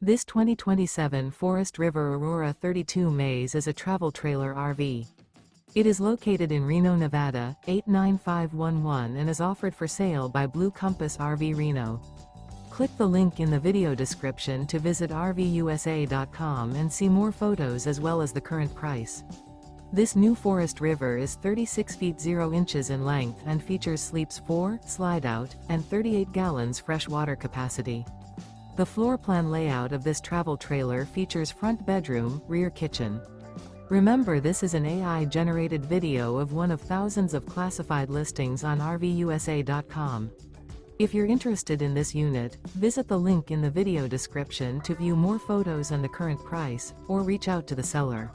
This 2027 Forest River Aurora 32 Maze is a travel trailer RV. It is located in Reno, Nevada, 89511 and is offered for sale by Blue Compass RV Reno. Click the link in the video description to visit RVUSA.com and see more photos as well as the current price. This new Forest River is 36 feet 0 inches in length and features sleeps 4, Slideout, and 38 gallons fresh water capacity. The floor plan layout of this travel trailer features front bedroom, rear kitchen. Remember, this is an AI-generated video of one of thousands of classified listings on RVUSA.com. If you're interested in this unit, visit the link in the video description to view more photos and the current price, or reach out to the seller.